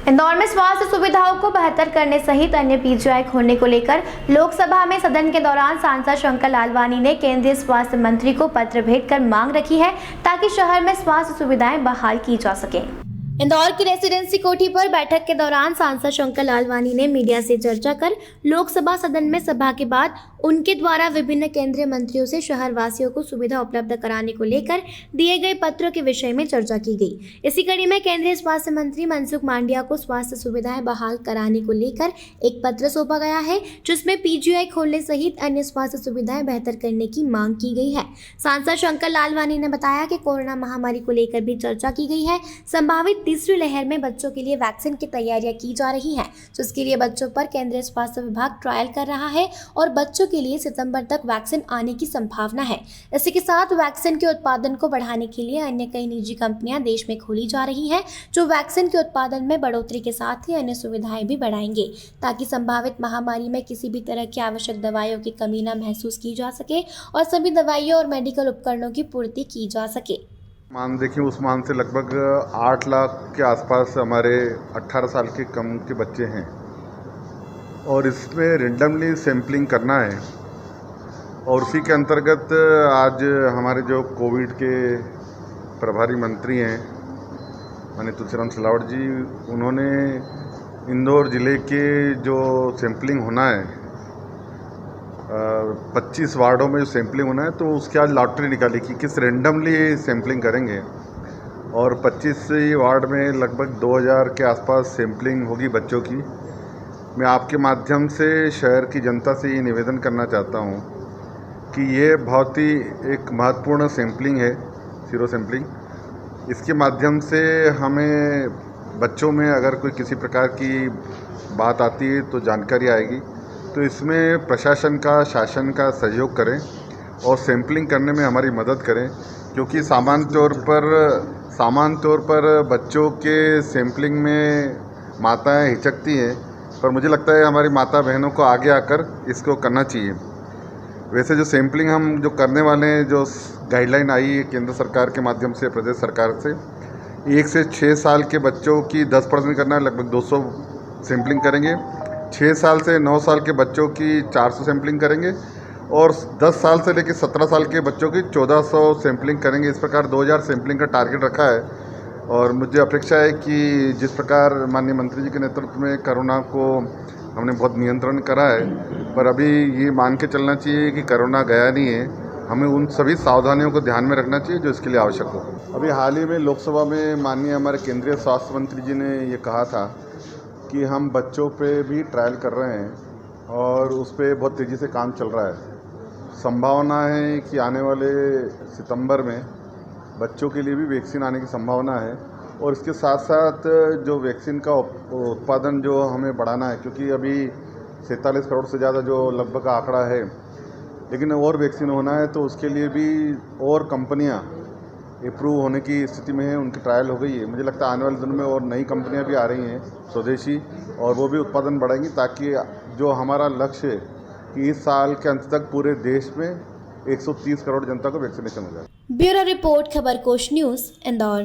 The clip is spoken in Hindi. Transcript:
इंदौर में स्वास्थ्य सुविधाओं को बेहतर करने सहित अन्य पीजीआई खोलने को लेकर लोकसभा में सदन के दौरान सांसद शंकर लालवानी ने केंद्रीय स्वास्थ्य मंत्री को पत्र भेजकर मांग रखी है ताकि शहर में स्वास्थ्य सुविधाएं बहाल की जा सके। इंदौर की रेसिडेंसी कोठी पर बैठक के दौरान सांसद शंकर लालवानी ने मीडिया से चर्चा कर लोकसभा सदन में सभा के बाद उनके द्वारा विभिन्न केंद्रीय मंत्रियों से शहर वासियों को सुविधा उपलब्ध कराने को लेकर दिए गए पत्रों के विषय में चर्चा की गई। इसी कड़ी में केंद्रीय स्वास्थ्य मंत्री मनसुख मांडविया को स्वास्थ्य सुविधाएं बहाल कराने को लेकर एक पत्र सौंपा गया है, जिसमें पीजीआई खोलने सहित अन्य स्वास्थ्य सुविधाएं बेहतर करने की मांग की गई है। सांसद शंकर लालवानी ने बताया कि कोरोना महामारी को लेकर भी चर्चा की गई है। संभावित तीसरी लहर में बच्चों के लिए वैक्सीन की तैयारियां की जा रही हैं, जिसके लिए बच्चों पर केंद्रीय स्वास्थ्य विभाग ट्रायल कर रहा है और बच्चों के लिए सितंबर तक वैक्सीन आने की संभावना है। इसी के साथ वैक्सीन के उत्पादन को बढ़ाने के लिए अन्य कई निजी कंपनियां देश में खोली जा रही हैं, जो वैक्सीन के उत्पादन में बढ़ोतरी के साथ ही अन्य सुविधाएं भी बढ़ाएंगे, ताकि संभावित महामारी में किसी भी तरह की आवश्यक दवाइयों की कमी न महसूस की जा सके और सभी दवाइयों और मेडिकल उपकरणों की पूर्ति की जा सके। मान देखिए, उस मान से लगभग 8 लाख के आसपास हमारे 18 साल के कम के बच्चे हैं और इसमें रेंडमली सैम्पलिंग करना है। और उसी के अंतर्गत आज हमारे जो कोविड के प्रभारी मंत्री हैं माननीय तुलसीराम सिलावट जी, उन्होंने इंदौर ज़िले के जो सैम्पलिंग होना है 25 वार्डों में जो सैम्पलिंग होना है, तो उसकी आज लॉटरी निकाली कि किस रेंडमली सैम्पलिंग करेंगे और 25 वार्ड में लगभग 2000 के आसपास सैम्पलिंग होगी बच्चों की। मैं आपके माध्यम से शहर की जनता से ये निवेदन करना चाहता हूँ कि ये बहुत ही एक महत्वपूर्ण सैम्पलिंग है, सीरो सैम्पलिंग। इसके माध्यम से हमें बच्चों में अगर कोई किसी प्रकार की बात आती है तो जानकारी आएगी। तो इसमें प्रशासन का, शासन का सहयोग करें और सैम्पलिंग करने में हमारी मदद करें, क्योंकि सामान्य तौर पर बच्चों के सैम्पलिंग में माताएं हिचकती हैं, पर मुझे लगता है हमारी माता बहनों को आगे आकर इसको करना चाहिए। वैसे जो सैम्पलिंग हम जो करने वाले हैं, जो गाइडलाइन आई है केंद्र सरकार के माध्यम से, प्रदेश सरकार से, 1 से 6 साल के बच्चों की 10% करना है, लगभग 200 सैम्पलिंग करेंगे। 6 साल से 9 साल के बच्चों की 400 सैम्पलिंग करेंगे और 10 साल से लेकर 17 साल के बच्चों की 1400 सैम्पलिंग करेंगे। इस प्रकार 2000 सैम्पलिंग का टारगेट रखा है और मुझे अपेक्षा है कि जिस प्रकार माननीय मंत्री जी के नेतृत्व में कोरोना को हमने बहुत नियंत्रण करा है, पर अभी ये मान के चलना चाहिए कि कोरोना गया नहीं है। हमें उन सभी सावधानियों को ध्यान में रखना चाहिए जो इसके लिए आवश्यक हो। अभी हाल ही में लोकसभा में माननीय हमारे केंद्रीय स्वास्थ्य मंत्री जी ने ये कहा था कि हम बच्चों पे भी ट्रायल कर रहे हैं और उस पर बहुत तेज़ी से काम चल रहा है। संभावना है कि आने वाले सितंबर में बच्चों के लिए भी वैक्सीन आने की संभावना है और इसके साथ साथ जो वैक्सीन का उत्पादन जो हमें बढ़ाना है, क्योंकि अभी 47 करोड़ से ज़्यादा जो लगभग आंकड़ा है, लेकिन और वैक्सीन होना है तो उसके लिए भी और कंपनियां अप्रूव होने की स्थिति में है, उनकी ट्रायल हो गई है। मुझे लगता है आने वाले दिनों में और नई कंपनियां भी आ रही हैं स्वदेशी, और वो भी उत्पादन बढ़ाएंगी, ताकि जो हमारा लक्ष्य है कि इस साल के अंत तक पूरे देश में 130 करोड़ जनता को वैक्सीनेशन हो जाए। Bureau report, Khabarkosh news, Indore.